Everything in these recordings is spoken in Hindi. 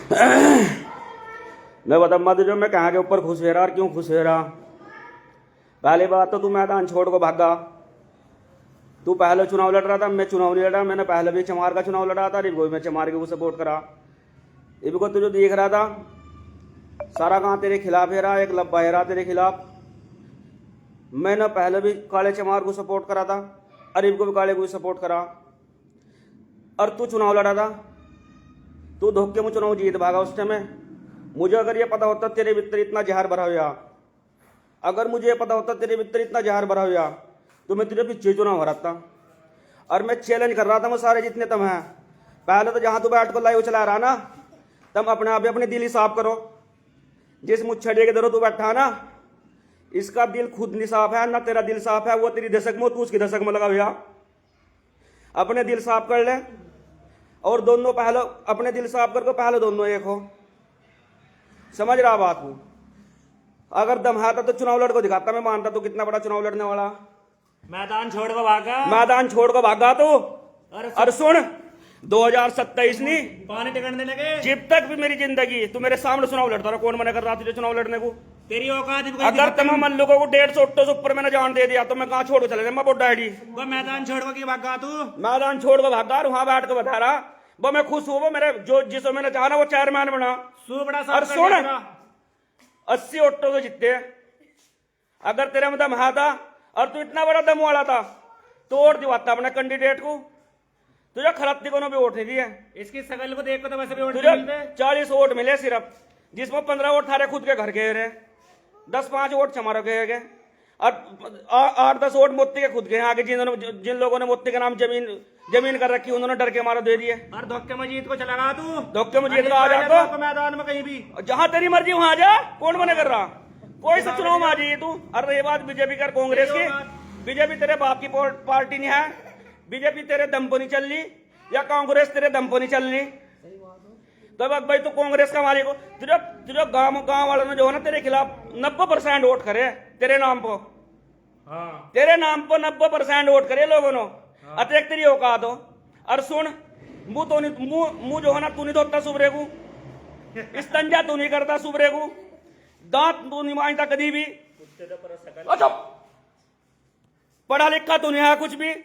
मैं बता मत जो मैं कहाँ के ऊपर खुश हो रहा और क्यों खुश हो रहा। पहली बात तो तू मैदान छोड़ को भागा। तू पहले चुनाव लड़ रहा था, मैं चुनाव नहीं लड़ा। मैंने पहले भी चमार का चुनाव लड़ा था, रिबो मैं चमार के को सपोर्ट करा। इनको तुझे देख रहा था सारा गांव तेरे खिलाफ है रहा, एक लब्बा है रहा तेरे खिलाफ। मैंने पहले भी काले चमार को सपोर्ट करा था, अरीब को भी काले को सपोर्ट करा। और तू चुनाव लड़ा था, तू धोखे में चुनाव जीत भागा उस टाइम। मुझे अगर ये पता होता तेरे भीतर इतना जहर भरा हुआ, अगर मुझे पता होता तेरे भीतर इतना जहर भरा हुआ तो मैं तेरे पीछे चुनाव हराता। और मैं चैलेंज कर रहा था मैं सारे जितने तुम हैं। पहले तो जहां तू बैठ को लाइव चला रहा ना, तुम अपने आप ही अपनी दिल ही साफ करो। जिस मुच्छड़े के दरो तू बैठा ना, इसका दिल खुद नहीं साफ है ना तेरा दिल साफ है। वो तेरी दशक में, तू उसकी दशक में लगा हुआ। अपने दिल साफ कर ले और दोनों पहले अपने दिल साफ करके पहले दोनों एक हो। समझ रहा बात को? अगर दम आता तो चुनाव लड़ को दिखाता। मैं मानता तू कितना बड़ा चुनाव लड़ने वाला। मैदान छोड़ को भागा, मैदान छोड़ को भागा तू। और सुन 2027 नहीं पानी टिकटने लगे। जब तक भी मेरी जिंदगी तू मेरे सामने चुनाव लड़ता रहा। कौन मना कर रहा तुझे चुनाव लड़ने को? तेरी औकात अगर तुम मन लोगों को 150 से ऊपर मैंने जान दे दिया तो मैं कहाँ छोड़ के चले जाऊँ? मैं बुढ़ा है। वो मैदान छोड़ को की भागा तू? मैदान छोड़ को भागा, वहां बैठ के बता रहा वो मैं खुश हूँ। वो मेरे जो जिसको मैंने चाहा ना वो चेयरमैन बना। और सुन 80 ऑटो के जितने अगर तेरे में दम है था और तू इतना बड़ा दम वाला था तो वोट दिवाता अपने कैंडिडेट को। तुझे खराबती को भी वोट नहीं दिए। इसकी शकल को देख तो वैसे भी वोट तुझे मिलते। 40 वोट मिले सिर्फ, जिसमें 15 वोट थारे खुद के घर के रहे, 10-5 वोट चमारो के गए और 8-10 वोट मोती के खुद के आगे। जिन लोगों ने मोती के नाम जमीन कर रखी उन्होंने डर के मारा दे दिए। और धोखे मजीद को चला रहा तू? धोखे मजीद का आ जा तो मैदान में कहीं भी जहां तेरी मर्जी वहां जा। कौन मना कर रहा? कोई सा चुनाव में आ जाइए तू। और ये बात बीजेपी कर कांग्रेस की, बीजेपी तेरे बाप की पार्टी नहीं है। बीजेपी तेरे दम पर नहीं चल रही या कांग्रेस तेरे दम पर नहीं चल रही। तो भाई तू कांग्रेस का मालिक हो। तुझे गांव वालों ने जो है ना तेरे खिलाफ 90% वोट करे तेरे नाम पर। हाँ। तेरे नाम पर 90% वोट करे लोगों ने। अतिरिक्त तेरी औकात हो। और सुन मुंह जो है ना तू नहीं धोता सुबरे को, इस्तंजा तू नहीं करता सुबरे को, दांत तू नहीं मांजता कभी भी। अच्छा पढ़ा लिखा तू नहीं है कुछ भी।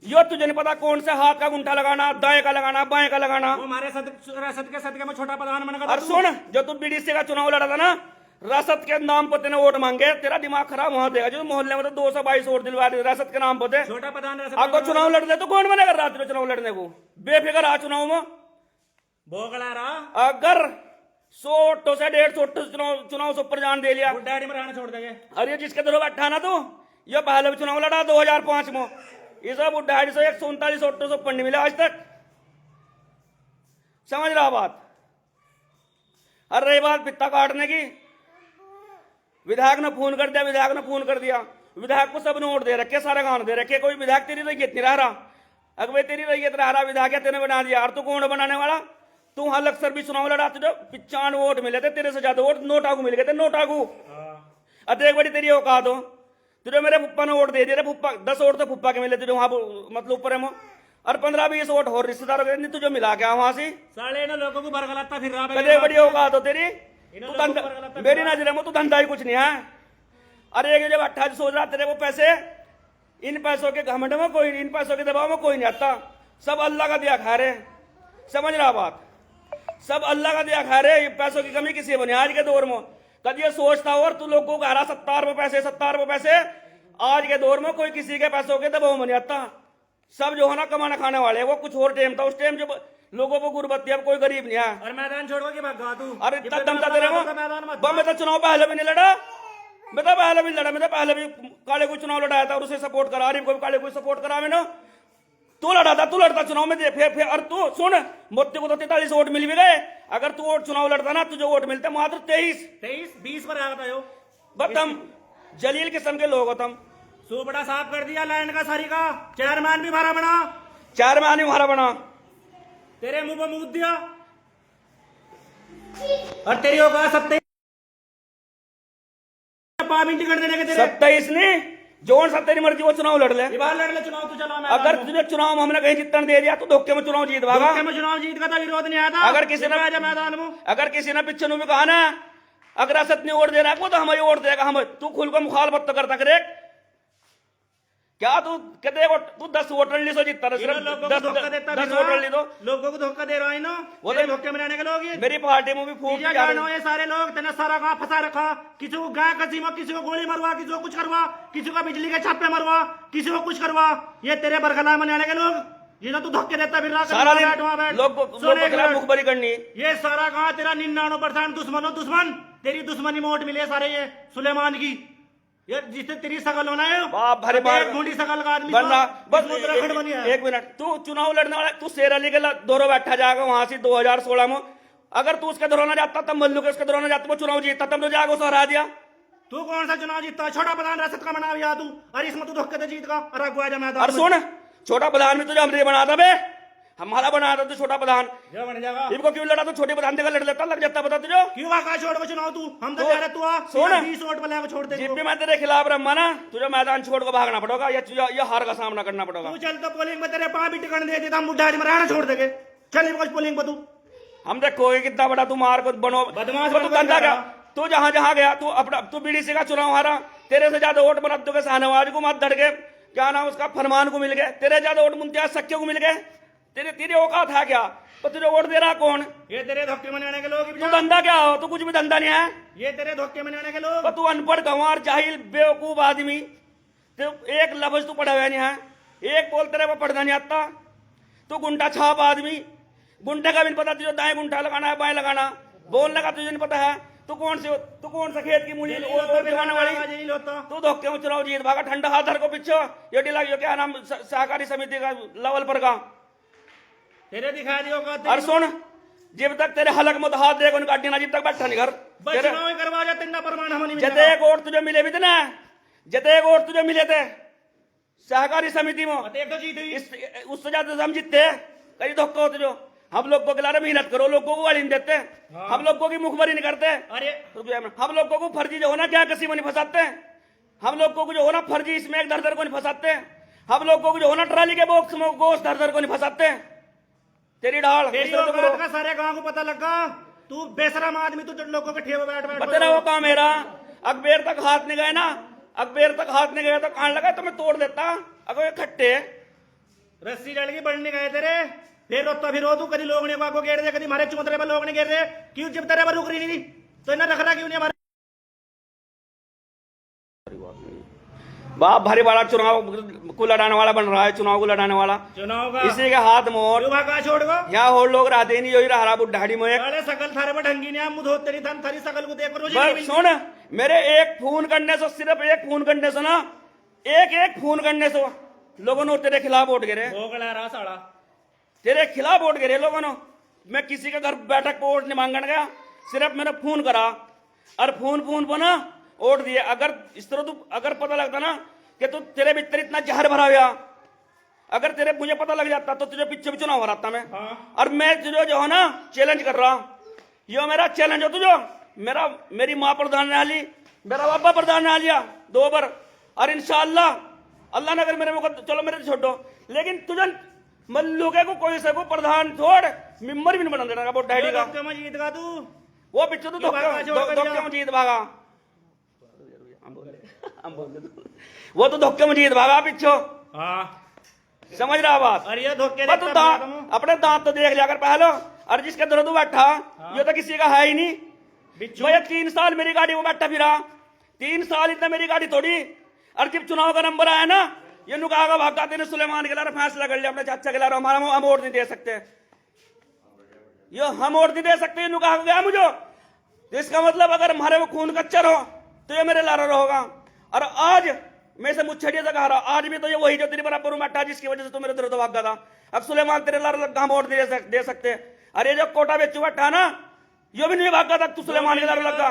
यो तुझे नहीं पता कौन से हाथ का गुंठा लगाना, दाएं का लगाना, बाएं का लगाना। वो हमारे सदके में छोटा प्रधान बन गया। और सुन जो तू बीडीसी का चुनाव लड़ा था ना, रसद के नाम पर तेने वोट मांगे, तेरा दिमाग खराब वहां देगा। जो मोहल्ले में तो 222 वोट दिलवा दे रसद के नाम पर। छोटा प्रधान आपको चुनाव लड़ दे तो कौन मना कर रहा तेरे चुनाव लड़ने को? बेफिक्र आ चुनाव में। भोगला रहा। अगर 100 ऑटो से 150 ऑटो चुनाव से ऊपर जान दे लिया बुढ़ाड़ी में रहना छोड़ देंगे। अरे जिसके तरफ बैठा ना तू, ये पहले भी चुनाव लड़ा 2005 में। ये सब बुढ़ाड़ी से 139 ऑटो से ऊपर नहीं मिला आज तक। समझ रहा बात? और रही बात पित्ता काटने की, विधायक ने फोन कर दिया, विधायक ने फोन कर दिया। विधायक को सब नोट दे रखे, सारे गांव दे रखे। कोई विधायक तेरी रैयत नहीं रह रहा। अगर भाई तेरी रैयत रह रहा विधायक तेने बना दिया। और तू कौन बनाने वाला? तू वहां लक्सर भी चुनाव लड़ा, तुझे 95 वोट मिले थे, तेरे से ज्यादा वोट नोटा को मिल गए थे। नोटा को एक बड़ी तेरी औकात हो। तुझे मेरे फुप्पा ने वोट दे दिया। फुप्पा 10 वोट तो फुप्पा के मिले तुझे वहां मतलब ऊपर है। और 15-20 वोट और रिश्तेदारों के तुझे मिला क्या वहां से? साले ने लोगों को बरगलाता फिर रहा। बड़ी औकात हो तेरी। मेरी नजर में तू धंधा ही कुछ नहीं है। अरे एक जब 28 सोच रहा तेरे वो पैसे, इन पैसों के घमंड में कोई, इन पैसों के दबाव में कोई नहीं आता। सब अल्लाह का दिया खा रहे। समझ रहा बात? सब अल्लाह का दिया खा रहे। पैसों की कमी किसी बनी आज के दौर में? कभी ये सोचता हो और तू लोगों को हरा 70 रुपए पैसे, 70 रुपए पैसे। आज के दौर में कोई किसी के पैसों के दबाव में नहीं आता। सब जो है ना कमाना खाने वाले। वो कुछ और टाइम था, उस टाइम जो लोगों को गुर्बत, अब कोई गरीब नहीं है। और मैदान छोड़ के भागा तू? अरे दम था तेरे में। मैं तो चुनाव पहले भी नहीं लड़ा। मैं तो पहले भी लड़ा। मैं तो पहले भी काले को चुनाव लड़ाया था और उसे सपोर्ट करा। आरिफ को भी काले को सपोर्ट करा मैंने। तू लड़ा था, तू लड़ता चुनाव में। फिर और तू सुन, मोती को तो 43 वोट मिल भी गए। अगर तू वोट चुनाव लड़ता ना, तुझे वोट मिलते मात्र 23-20 पर आ गया। बस तुम जलील किस्म के लोग हो तुम। सुबड़ा साफ कर दिया लैंड का सारी का। चेयरमैन भी भरा बना। चेयरमैन भी हमारा बना। तेरे मुंह पर मूत दिया। और तेरी होगा 27 टिकट देने के तेरे। 27 नहीं जोन सा तेरी मर्जी वो चुनाव लड़ ले। ये बार लड़ ले चुनाव, तू चला अगर तुझे चुनाव में हमने कहीं जीतने दे दिया तो धोखे में चुनाव जीत भागा। में चुनाव जीत का था, विरोध नहीं आया था। अगर किसी ने मैदान में अगर किसी ने पिछले में कहा ना अगर असत नहीं वोट देना को तो हमें वोट देगा, हम तू खुल को मुखालफत तो करता करे क्या? तू कहते तू 10 वोट ली सो जीतता रहा, सिर्फ लोगों को धोखा देता 10 वोट ली तो लोगों को धोखा दे रहा है ना, वो वो तो धोखे में रहने के लोग। मेरी पार्टी में भी फूट ये सारे लोग तेने सारा गाँव फंसा रखा, किसी को गाय कसी में, किसी को गोली मरवा, किसी को कुछ करवा, किसी को बिजली के छापे मरवा, किसी को कुछ करवा। ये तेरे बरखला में आने के लोग जिन्हें तू धोखे देता फिर सारा दिन मुखबरी करनी। ये सारा गाँव तेरा 99% दुश्मन, तेरी दुश्मनी में वोट मिले सारे ये सुलेमान की। ये जिससे तेरी शकल होना है बाप भरे बाप ढूंढी शकल का आदमी बनना। बस बनी है। एक मिनट, तू चुनाव लड़ने वाला, तू शेर अली के दौरों बैठा जाएगा वहां से 2016 में। अगर तू उसके दौरान जाता तब मल्लू के उसके दौरान जाता वो चुनाव जीतता, तब तो जाकर उसे हरा दिया। तू कौन सा चुनाव जीतता? छोटा प्रधान रसद का बना दिया तू, अरे इसमें तू धोखे जीत का। और सुन, छोटा प्रधान में तुझे हमने बनाता बे, हमारा बना था तू छोटा प्रधान, बन जाएगा। इनको क्यों लड़ा? तो छोटे प्रधान देकर लड़ लेता, लग जाता पता तुझे क्यों आका छोड़ को चुनाव तू? हम तो कह रहे तू आ सुन 20 वोट में छोड़ दे। जिप भी मैं तेरे खिलाफ रहा ना, तुझे मैदान छोड़ को भागना पड़ेगा या हार का सामना करना पड़ेगा। तू चल तो पोलिंग में तेरे पांव भी टिकन दे देता, हम बुढ़ा में रहना छोड़ देंगे। चल कुछ पोलिंग में तू हम देखो कितना बड़ा तू मार को बनो बदमाश तू धंधा क्या? तू जहां जहां गया तू अपना तू बीडीसी का चुनाव हारा, तेरे से ज्यादा वोट बनत के शाहनवाज को मत धड़ के क्या नाम उसका फरमान को मिल गए, तेरे ज्यादा वोट मुमताज सक्के को मिल गए। तेरी औकात है क्या? तो तुझे वोट दे रहा कौन? ये तेरे धोखे में आने के लोग। तू धंधा क्या हो? तू कुछ भी धंधा नहीं है। ये तेरे धोखे में आने के लोग। तो तू अनपढ़ गंवार जाहिल बेवकूफ आदमी, तो एक लफ्ज तू पढ़ा हुआ नहीं है, एक बोल तेरे को पढ़ना नहीं आता। तू गुंडा छाप आदमी, गुंडे का भी नहीं पता तुझे दाएं गुंडा लगाना है बाएं लगाना, बोलने का तुझे नहीं पता है। तू कौन सा खेत की मूली लगाने वाली? तू धोखे में चुनाव जीत भागा, ठंडा हाथ धर को पीछे ये डिला क्या नाम सहकारी समिति का लेवल पर का तेरे दिखा दियो का। और सुन, जब तक तेरे हलक में हाथ देगा उनका अड्डी जब तक बैठा नहीं घर करवा जाते ना प्रमाण हम नहीं जते एक वोट तुझे मिले भी थे ना, जते एक वोट तुझे मिले थे सहकारी समिति में उससे ज्यादा हम जीतते कई धोखा होते जो। हम लोग को खिला मेहनत करो, लोगों को गाली नहीं देते, हम लोगों की मुखबरी नहीं करते। अरे हम लोगों को फर्जी जो होना क्या किसी में नहीं फंसाते, हम लोगों को जो होना फर्जी इसमें एक दर को नहीं फंसाते, हम लोगों को जो होना ट्राली के बॉक्स में गोश्त दर को नहीं फंसाते। तेरी डाल का सारे गांव को पता लगा, तू बेशरम आदमी, तू लोगों के ठेवे बैठ तेरा वो काम मेरा अकबेर तक हाथ नहीं गए ना, अकबेर तक हाथ नहीं गया तो कान लगा तो मैं तोड़ देता। अगर ये खट्टे रस्सी डल की बढ़ने गए तेरे, फिर रोता फिर रो तू कभी लोग ने को घेर दे, कभी हमारे चुमतरे पर लोग ने घेर दे। क्यों जब तेरे पर रुक रही नहीं तो इन्हें रख रहा क्यों नहीं हमारे? बाप भारी बड़ा चुनाव को लड़ाने वाला बन रहा है, चुनाव को लड़ाने वाला चुनाव का इसी के हाथ मोड़ छोड़ गो यहाँ और लोग रहते नहीं, यही रहा बुढ़ाड़ी में अरे सकल थारे पर ढंगी ने मुंह तेरी थन थारी सकल को देख रोज सुन, मेरे एक फोन करने से, सिर्फ एक फोन करने से ना, एक फोन करने से लोगों ने तेरे खिलाफ वोट गिरे, साड़ा तेरे खिलाफ वोट गिरे लोगों ने। मैं किसी के घर बैठक पर वोट नहीं मांगने गया, सिर्फ मैंने फोन करा और फोन पर ना वोट दिए। अगर इस तरह तू अगर पता लगता ना कि तू तेरे भीतर इतना जहर भरा हुआ, अगर तेरे मुझे पता लग जाता तो तुझे पीछे भी चुनाव हराता मैं। और मैं तुझे जो है ना चैलेंज कर रहा, यो मेरा चैलेंज हो तुझे, मेरी माँ प्रधान ने ली, मेरा बाबा प्रधान ने लिया 2 बार, और इंशाअल्लाह अल्लाह ने अगर मेरे को चलो मेरे छोड़ो, लेकिन तुझे मल्लू के को कोई से को प्रधान छोड़ मेंबर भी नहीं बना देना वो डैडी का। जीत गा तू वो पीछे तो धोखे में जीत भागा, वो तो धोखे में जीत भागा पीछे। समझ रहा बात? अरे धोखे तो अपने दांत तो देख लिया कर पहले। और जिसके दर तू बैठा ये तो किसी का है ही नहीं। मैं 3 साल मेरी गाड़ी में बैठा फिरा, 3 साल इतना मेरी गाड़ी तोड़ी। और जब चुनाव का नंबर आया ना, ये नुका भागा तेने सुलेमान के लारे फैसला कर लिया अपने चाचा के लारे, हमारा हम वोट नहीं दे सकते, ये हम वोट नहीं दे सकते, ये नुका गया मुझे। तो इसका मतलब अगर हमारे में खून कच्चर हो तो ये मेरे लारा रहोगा। और आज मैं से मुच्छड़िया से कहा रहा, आज भी तो ये वही जो तेरी बराबर बैठा जिसकी वजह से तू मेरे दर तो भागा था। अब सुलेमान तेरे लारा लगा वोट नहीं दे सकते। अरे जो कोटा बेचू बैठा ना, यो भी नहीं भागा था, तू सुलेमान के लारा लगा,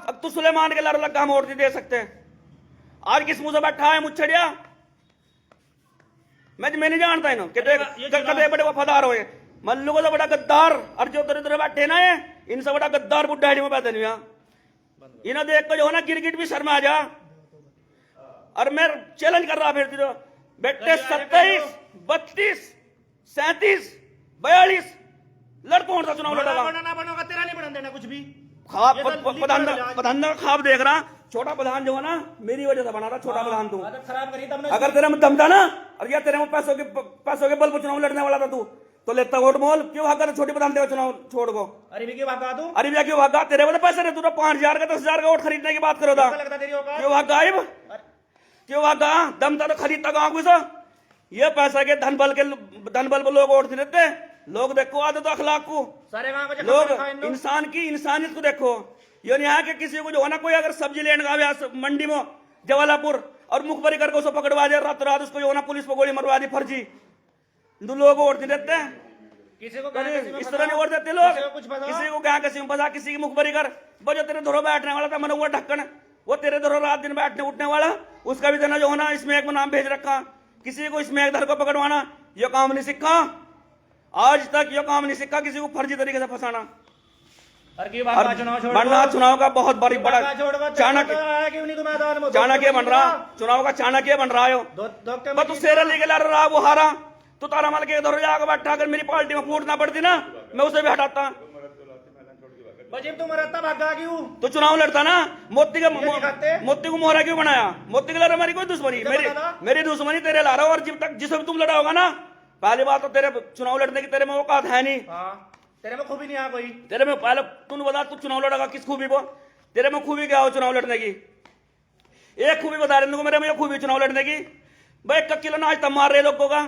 अब तू सुलेमान के लारा लगा वोट नहीं दे सकते। आज किस मुंह से बैठा है मुच्छड़िया? मैं नहीं जानता इन्हों कदे बड़े वफादार हुए, मल्लू को तो बड़ा गद्दार, और जो तेरे तरह बैठे ना है इनसे बड़ा गद्दार बुढ़ाड़ी में पैदा नहीं हुआ। इन्हें देख कर जो है ना गिरगिट भी शर्मा आ जा। और मैं चैलेंज कर रहा फिर तुझे बेटे 27 32 37 42 लड़ कौन सा चुनाव लड़ेगा बना ना बनोगा तेरा नहीं बनने देना कुछ भी खाब ये तो प्रधान लीक कर प्रधान का खाब देख रहा छोटा प्रधान जो है ना मेरी वजह से बना रहा छोटा प्रधान तू आदत खराब करी तब अगर तेरे में दम था ना और या तेरे में पैसों के बल पर चुनाव लड़ने वाला था तू तो लेता वोट मोल क्यों भागा छोटे प्रधान देगा चुनाव छोड़ को अरे भी क्यों भागा तू अरे भैया क्यों भागा तेरे में पैसे तू तो 5,000 का 10,000 का वोट खरीदने की बात करो था लगता तेरी औकात क्यों भागा गायब क्यों भागा दम था तो खरीदता गाँव से ये पैसा के धन बल पर लोग वोट देते लोग देखो आदत अखलाक को सारे गांव को लोग इंसान की इंसानियत को देखो ये नहीं है कि किसी को जो है ना कोई अगर सब्जी लेने का मंडी में जवालापुर और मुखबरी करके उसको पकड़वा दिया रात रात उसको जो है ना पुलिस पर गोली मरवा दी फर्जी लोग वोट नहीं देते किसी को इस तरह नहीं वोट देते लोग कुछ पता किसी को क्या किसी को पता किसी की मुखबरी कर बजो तेरे धोरो बैठने वाला था मैंने वो ढक्कन वो तेरे धोरो रात दिन बैठने उठने वाला उसका भी देना जो है ना इसमें एक नाम भेज रखा किसी को इसमें एक धर को पकड़वाना ये काम नहीं सीखा आज तक ये काम नहीं सीखा किसी को फर्जी तरीके से फंसाना बनना चुनाव का बहुत बड़ी बड़ा चाणक्य बन रहा चुनाव का चाणक्य बन रहा है तू शेर लेके लड़ रहा वो हारा तो तारा मल के धर जाकर बैठा अगर मेरी पार्टी में फूटना पड़ती ना मैं उसे भी हटाता तो चुनाव लड़ता ना मोती को मोहरा क्यों बनाया मोती के लड़ा मेरी कोई दुश्मनी मेरी दुश्मनी तेरे ला रहा और जब तक जिसे भी तुम लड़ा होगा ना पहली बात तो तेरे चुनाव लड़ने की तेरे में औकात है नहीं तेरे में खूबी नहीं आ कोई तेरे में पहले तूने बता तू चुनाव लड़ेगा किस खूबी को तेरे में खूबी क्या हो चुनाव लड़ने की एक खूबी बता रहे मेरे में खूबी चुनाव लड़ने की भाई 1 किलो नाच तब मार रहे लोगों का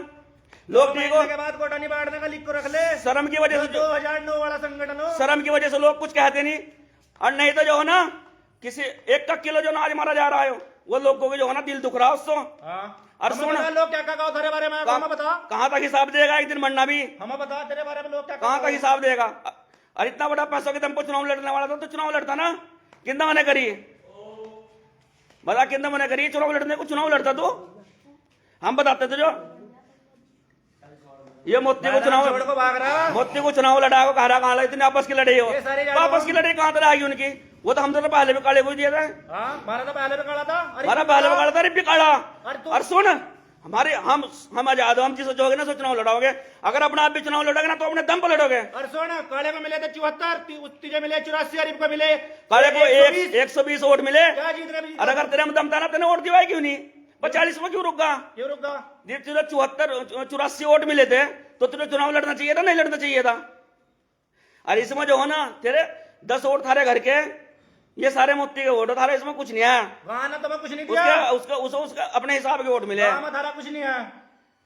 लोग ठीक हो के बाद कोटा नहीं बांटने का लिख को रख ले शर्म की वजह से 2009 वाला संगठन हो शर्म की वजह से लोग कुछ कहते नहीं और नहीं तो जो है ना किसी 1 किलो जो नाच मारा जा रहा है वो लोगों को जो है ना दिल दुख रहा उसको और सुन लोग क्या कहा तेरे बारे में हमें बता कहाँ तक हिसाब देगा एक दिन मरना भी हमें बता तेरे बारे में लोग क्या कहाँ का हिसाब देगा और इतना बड़ा पैसों के दम पर चुनाव लड़ने वाला था तो चुनाव लड़ता ना किंदा मने करिए बता किंदा मने करिए चुनाव लड़ने को चुनाव लड़ता तो हम बताते थे जो ये मोती को चुनाव लड़ा को कहा कहाँ इतने आपस की लड़ाई हो आपस की लड़ाई कहाँ तरह आएगी उनकी वो तो हम तो पहले भी काले को दिया था हमारा तो पहले भी काला था हमारा पहले भी काला था भी काला और सुन हमारे हम आजाद हम जिस सोचोगे ना सो चुनाव लड़ाओगे अगर अपना आप भी चुनाव लड़ोगे ना तो अपने दम पर लड़ोगे और सुन काले को मिले थे 74 तुझे मिले 84 अरीब को मिले काले को 120 वोट मिले और अगर तेरे में दम था ना तेने वोट दिवाई क्यों नहीं 45 में क्यों रुक गया तुझे 84 वोट मिले थे तो तुझे चुनाव लड़ना चाहिए था नहीं लड़ना चाहिए था और इसमें जो है ना तेरे 10 वोट थारे घर के ये सारे मोती के वोट थारे इसमें कुछ नहीं है तो मैं कुछ नहीं दिया उसका अपने हिसाब के वोट मिले थारा कुछ नहीं है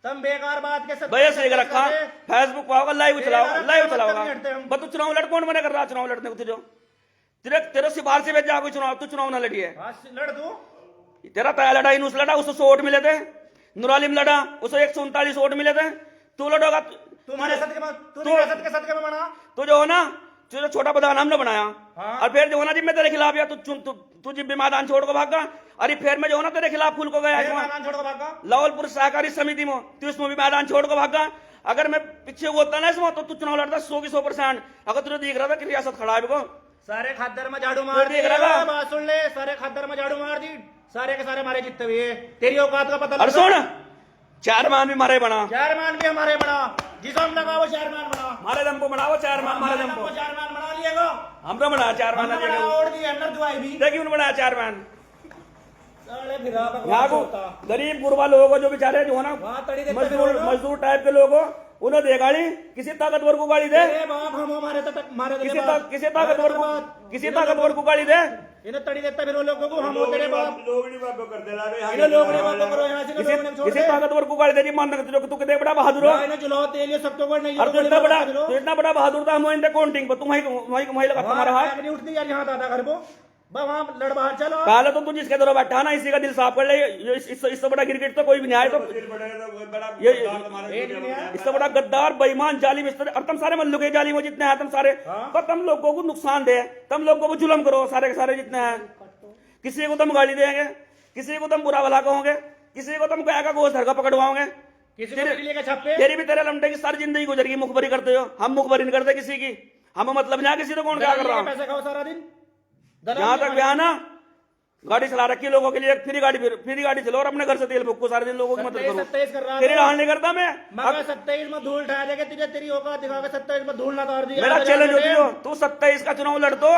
तुम बेकार बात के भैया सही रखा फेसबुक पे होगा लाइव चलाओगा बस तू चुनाव लड़ कौन मना कर रहा चुनाव लड़ने को तुझे तेरे सिफारिश से भेज जा कोई चुनाव तू चुनाव ना लड़िए लड़ तू तेरा तया लड़ा इन लड़ा उसको 100 वोट मिले थे नुरालिम लड़ा उसे 139 वोट मिले थे तू लड़ोगा तुम्हारे सद के बना तो जो हो ना तुझे छोटा प्रधान हमने बनाया और फिर जो होना जब मैं तेरे खिलाफ या तू जब भी मैदान छोड़ को भागा अरे फिर मैं जो होना तेरे खिलाफ फूल को गया लाहौलपुर सहकारी समिति में तो इसमें भी मैदान छोड़ को भागा अगर मैं पीछे होता ना इसमें तो तू चुनाव लड़ता 100% अगर तुझे देख रहा था कि रियासत खड़ा है को सारे खादर में झाड़ू मार देख रहा बात सुन ले सारे खादर में झाड़ू मार दी सारे के सारे मारे जितने हुए तेरी औकात का पता और सुन चेयरमैन भी मारे बना चेयरमैन भी हमारे बना जिसको हम लगा वो चेयरमैन बना हमारे दम को बनाओ चेयरमैन हमारे दम को चेयरमैन बना लिएगा हमने बनाया चेयरमैन और दी अंदर दुआई भी देखिए उन्होंने बनाया चेयरमैन साले फिरा यहाँ को गरीब गुरबा लोगों को जो बेचारे जो है ना मजदूर टाइप के लोगों उन्हें दे गाड़ी किसी ताकतवर को गाड़ी दे किसी ताकतवर को गाड़ी दे इन्हें तड़ी देता फिर वो लोगों को हम तेरे बाप किसी ताकतवर को गाड़ी दे मान तू कितने बड़ा बहादुर हो इतना बड़ा बहादुर था हम काउंटिंग पर तुम्हारी लगा तुम्हारा हाथ नहीं उठती यार यहाँ दादा घर को वहां लड़ बाहर चलो पहले तो तू जिसके दौरा बैठा ना इसी का दिल साफ कर ले इससे बड़ा क्रिकेट तो कोई भी नहीं आए तो ये इससे बड़ा गद्दार बेईमान जालिम और तुम सारे मल्लू के जालिम जितने हैं तुम सारे तो तुम लोगों को नुकसान दे तुम लोगों को जुल्म करो सारे के सारे जितने हैं किसी को तुम गाली देंगे किसी को तुम बुरा भला कहोगे किसी को तुम गाय का गोश्त धरका पकड़वाओगे तेरी भी तेरे लमटे की सारी जिंदगी गुजर गई मुखबरी करते हो हम मुखबरी नहीं करते किसी की हमें मतलब नहीं किसी को कौन क्या कर रहा हूँ पैसे खाओ सारा दिन जहां तक बयान ना गाड़ी चला रखी है लोगों के लिए, फ्री गाड़ी चलो और अपने घर से तेल फूको सारे दिन, लोगों की मदद करो। 27 कर रहा तेरी हाल नहीं करता मैं। मगर 27 में धूल उठा देगा तुझे, तेरी औकात दिखा के 27 में धूल ना तार दी। मेरा चैलेंज होती हो, तू 27 का चुनाव लड़ दो,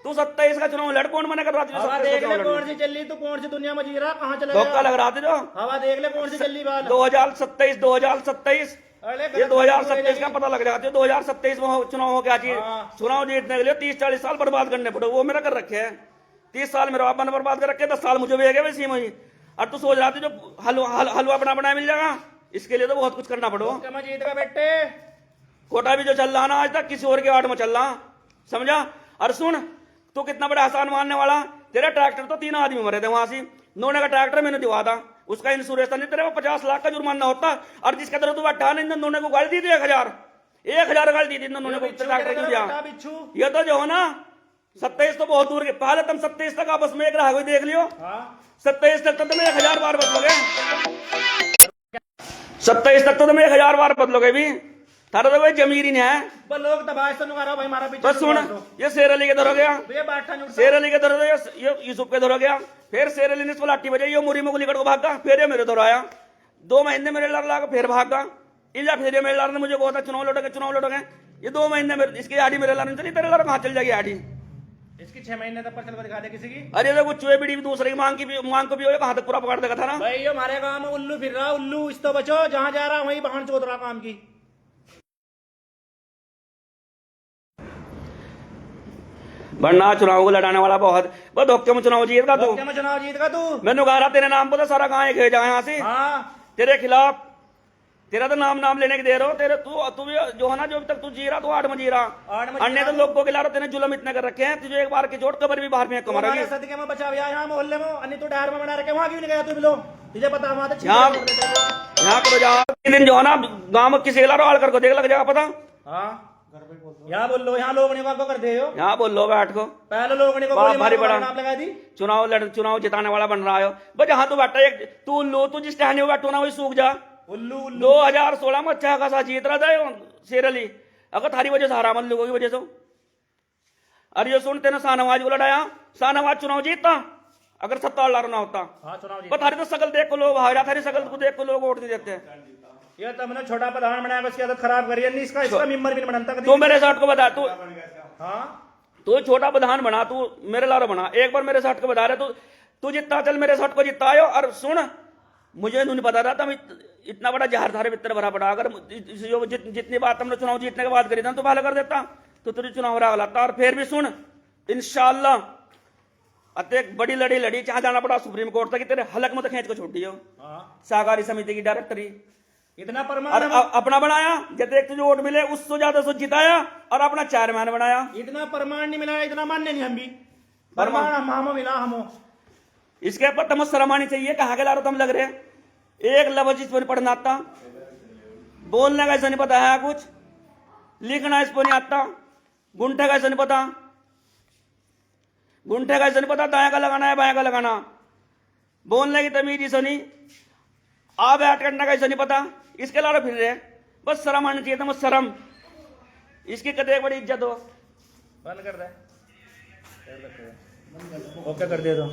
तू 27 का चुनाव लड़, कौन मना कर रहा है? हवा देख ले कौन सी चल रही, तू कौन सी दुनिया में जी रहा, कहाँ चला धोखा लग रहा था जो हवा देख ले कौन सी चल रही बाल। 2027 ये 2027 का पता लग जाता है। 2027 में चुनाव हो गया चीज, चुनाव जीतने के लिए 30-40 साल बर्बाद करने पड़े, वो मेरा कर रखे हैं। 30 साल मेरे बाबा ने बर्बाद कर रखे, 10 साल मुझे भी गए इसी में ही। और तू सोच रहा था जो हलवा बना बनाया मिल जाएगा, इसके लिए तो बहुत कुछ करना पड़ो। जीत का बेटे कोटा भी जो चल रहा ना आज तक किसी और के आड़ में चल रहा, समझा? और सुन, तू कितना बड़ा आसान मानने वाला, तेरा ट्रैक्टर तो 3 आदमी मरे थे वहां से, नोने का ट्रैक्टर मैंने दिवा था, उसका इंश्योरेंस नहीं, तेरे को 50 लाख का जुर्माना होता। और जिसके तरह तू बैठा नहीं, नोने को गाड़ी दी थी 1000 गाड़ी दी थी नोने को ट्रैक्टर को दिया। ये तो जो है ना 27 तो बहुत दूर के, पहले तुम 27 तक आपस में एक रहा, कोई देख लियो। 27 तक तो तुम्हें 1000 बार बदलोगे, 27 तक तो तुम्हें 1000 बार बदलोगे भी, थारा तो कोई जमीर ही नहीं है। लोग दबाए से नुकारा भाई मारा पीछे। बस सुन, ये शेर अली के दर हो गया, शेर अली के दर हो गया, ये यूसुफ के दर हो गया, फिर शेर अली ने पलाटी बजाई, ये मुरी मुगली को भागा, फिर ये मेरे दर आया, 2 महीने मेरे लड़ लगा, फिर भागा इला, फिर ये मेरे लड़ ने मुझे कहा था चुनाव लड़ोगे, ये 2 महीने मेरे इसकी आड़ी मेरे लड़ चली, तेरे लड़ कहाँ चल जाएगी आड़ी? इसकी 6 महीने तक पर चल दिखा दे किसी की। अरे देखो चुहे बीड़ी दूसरे की मांग को भी कहाँ तक पूरा पकड़ देगा था ना भाई। ये हमारे गाँव में उल्लू फिर रहा, उल्लू इस तो बचो, जहाँ जा रहा वहीं बहन चोद रहा काम की। बनना चुनाव को लड़ाने वाला बहुत, बस धोखे में चुनाव जीत का तू, चुनाव जीत का तू। मैंने कहा रहा तेरे नाम पर तो सारा गाँव गए जाए यहाँ से, तेरे खिलाफ, तेरा तो नाम लेने की दे रहा हो, तेरे तू भी जो है ना, जो तक तू जी रहा, तू 8 में जी रहा, अन्य तो लोग को खिला रहा, तेने जुलम इतने कर रखे हैं, तुझे एक बार की चोट कबर भी बाहर में कमारा सदके में बचा हुआ यहाँ मोहल्ले में, अन्य तो डायर में बना रखे, वहाँ क्यों नहीं गया तू? बिलो तुझे पता वहाँ तो यहाँ करो जा, दिन जो है ना गाँव में किसी खिला आड़ कर देख लग जाएगा पता। यहाँ बोल लो, यहाँ लोग कर दे हो, यहाँ बोल लो बैठ को, पहले लोग भारी बड़ा नाम लगा दी, चुनाव जिताने वाला बन रहा हो। बस जहाँ तू बैठा तू जिस टहने में बैठो ना वही सूख जा। उल्लू 2016 में अच्छा खासा जीत रहा था शेर अली, अगर थारी वजह से हारा मन लोगों की वजह से। अरे ये सुन, तेने शाहनवाज को लड़ाया, शाहनवाज चुनाव जीतता अगर 70 लाख ना होता। पर थारी तो शकल देख को लोग हारा, थारी शकल को देख को लोग वोट नहीं देते। ये तो मैंने छोटा प्रधान बनाया, उसकी आदत खराब करी है, इसका मेंबर भी नहीं बनता। तू मेरे साथ को बता, तू छोटा प्रधान बना, तू मेरे लारो बना, एक बार मेरे साथ को बता रहे तू जितना चल मेरे साथ को जितना आयो। और सुन, मुझे नहीं पता था तुम इतना बड़ा जहर थारे भीतर भरा पड़ा, अगर जितनी बात हमने चुनाव जीतने के बाद करी था तो पहले कर देता तो तुझे चुनाव हरा लाता। और फिर भी सुन, इंशाल्लाह अत्येक बड़ी लड़ी चाहे जाना पड़ा सुप्रीम कोर्ट तक, तेरे हलक में तो खींच को छोड़ दियो। सहकारी समिति की डायरेक्टरी इतना परमान अपना बनाया, जैसे तुझे वोट मिले उससे ज्यादा से जिताया और अपना चेयरमैन बनाया। इतना परमान नहीं मिला, इतना मान्य नहीं हम भी, परमान हम मिला हम। इसके ऊपर तम शर्म आनी चाहिए, कहाँ के ला रहे तुम लग रहे, एक लफ्ज इस पर पढ़ना आता, बोलने का ऐसा नहीं पता है, कुछ लिखना इस पर नहीं आता, गुंठे का ऐसा नहीं पता, दाएं का लगाना है बाएं का लगाना, बोलने की तमीज ऐसा नहीं, आ बैठ करने का ऐसा नहीं पता, इसके अलावा फिर रहे। बस शर्म आनी चाहिए, बस शर्म, इसकी कदे बड़ी इज्जत हो। बंद कर दे, ओके कर दे दो।